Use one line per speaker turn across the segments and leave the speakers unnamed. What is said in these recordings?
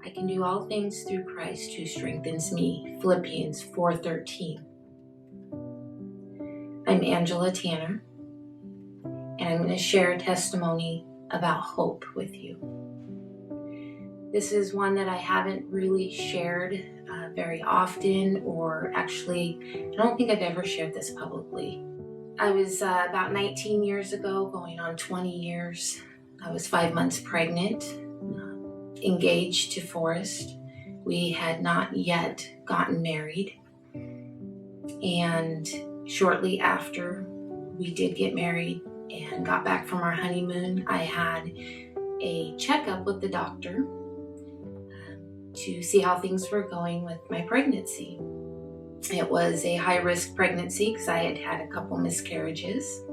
I can do all things through Christ who strengthens me. Philippians 4:13. I'm Angela Tanner, and I'm going to share a testimony about hope with you. This is one that I haven't really shared very often, or actually, I don't think I've ever shared this publicly. I was about 19 years ago, going on 20 years. I was 5 months pregnant, engaged to Forrest. We had not yet gotten married. And shortly after we did get married and got back from our honeymoon, I had a checkup with the doctor to see how things were going with my pregnancy. It was a high-risk pregnancy because I had had a couple miscarriages.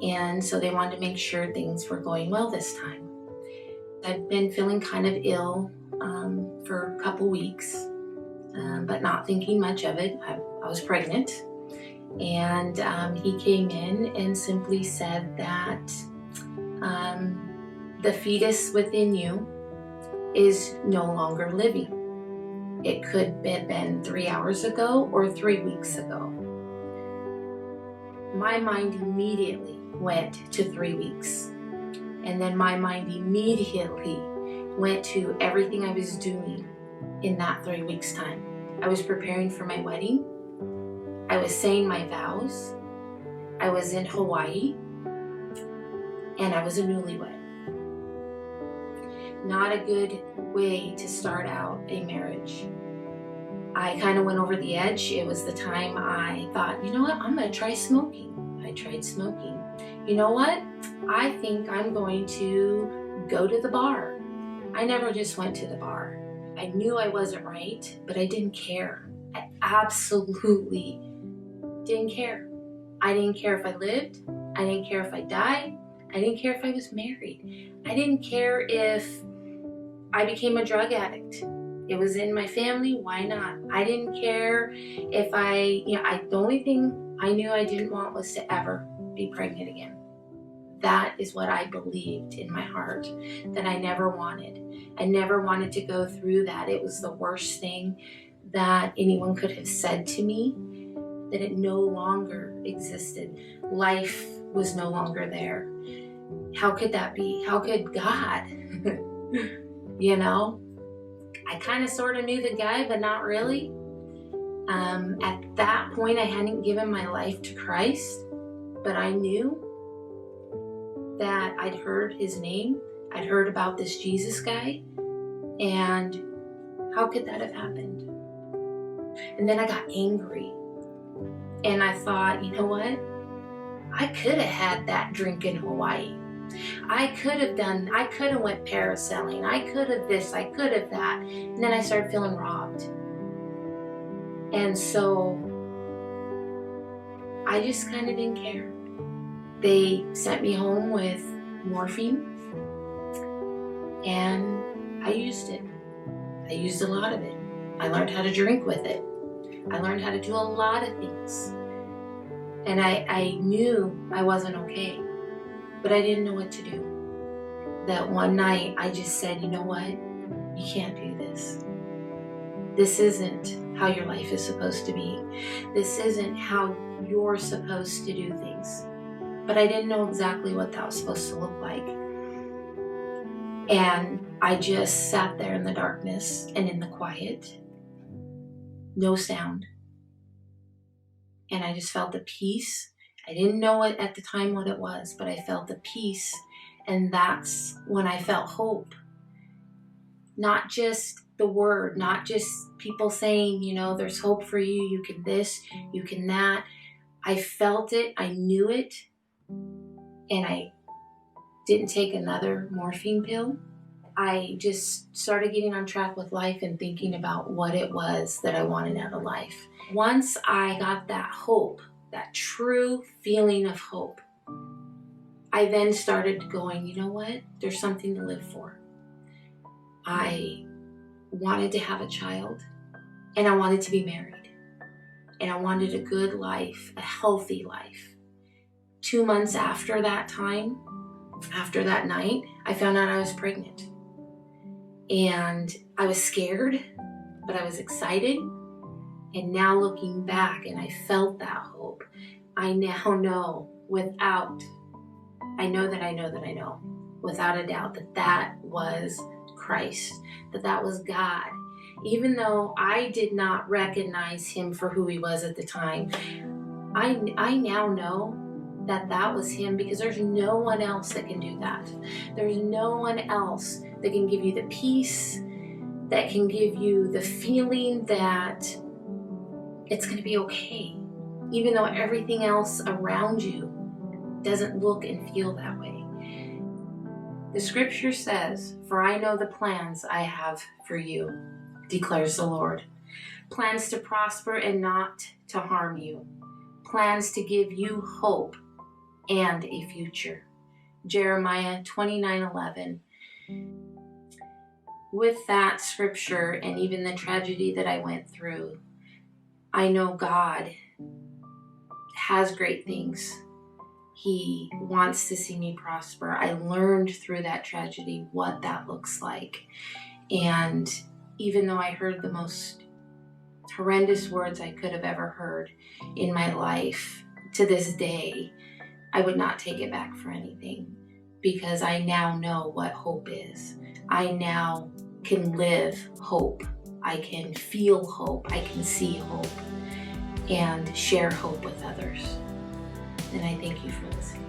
And so they wanted to make sure things were going well this time. I'd been feeling kind of ill for a couple weeks, but not thinking much of it. I was pregnant. And he came in and simply said that the fetus within you is no longer living. It could have been 3 hours ago or 3 weeks ago. My mind immediately went to 3 weeks. And then my mind immediately went to everything I was doing in that 3 weeks' time. I was preparing for my wedding. I was saying my vows. I was in Hawaii. And I was a newlywed. Not a good way to start out a marriage. I kind of went over the edge. It was the time I thought, you know what, I'm going to try smoking. I tried smoking. You know what? I think I'm going to go to the bar. I never just went to the bar. I knew I wasn't right, but I didn't care. I absolutely didn't care. I didn't care if I lived. I didn't care if I died. I didn't care if I was married. I didn't care if I became a drug addict. It was in my family, why not? I didn't care if the only thing I knew I didn't want was to ever be pregnant again. That is what I believed in my heart, that I never wanted. I never wanted to go through that. It was the worst thing that anyone could have said to me, that it no longer existed. Life was no longer there. How could that be? How could God? You know? I kind of sort of knew the guy, but not really. At that point, I hadn't given my life to Christ, but I knew that I'd heard his name. I'd heard about this Jesus guy, and how could that have happened? And then I got angry, and I thought, you know what? I could have had that drink in Hawaii. I could have went parasailing. I could have this, I could have that. And then I started feeling robbed. And so I just kind of didn't care. They sent me home with morphine, and I used it. I used a lot of it. I learned how to drink with it. I learned how to do a lot of things. And I knew I wasn't okay, but I didn't know what to do. That one night I just said, you know what? You can't do this. This isn't how your life is supposed to be. This isn't how you're supposed to do things. But I didn't know exactly what that was supposed to look like. And I just sat there in the darkness and in the quiet. No sound. And I just felt the peace. I didn't know it at the time what it was, but I felt the peace. And that's when I felt hope. Not just the word, not just people saying, you know, there's hope for you, you can this, you can that. I felt it, I knew it, and I didn't take another morphine pill. I just started getting on track with life and thinking about what it was that I wanted out of life. Once I got that hope, that true feeling of hope, I then started going, you know what? There's something to live for. I wanted to have a child, and I wanted to be married, and I wanted a good life, a healthy life. 2 months after that time, after that night, I found out I was pregnant. And I was scared, but I was excited. And now looking back, and I felt that hope, I now know I know that I know that I know without a doubt that that was Christ, that that was God. Even though I did not recognize him for who he was at the time, I now know that that was him, because there's no one else that can do that. There's no one else that can give you the peace, that can give you the feeling that it's going to be okay, even though everything else around you doesn't look and feel that way. The scripture says, "For I know the plans I have for you, declares the Lord. Plans to prosper and not to harm you. Plans to give you hope and a future." Jeremiah 29:11. With that scripture and even the tragedy that I went through, I know God has great things. He wants to see me prosper. I learned through that tragedy what that looks like. And even though I heard the most horrendous words I could have ever heard in my life, to this day, I would not take it back for anything, because I now know what hope is. I now can live hope. I can feel hope. I can see hope and share hope with others. And I thank you for listening.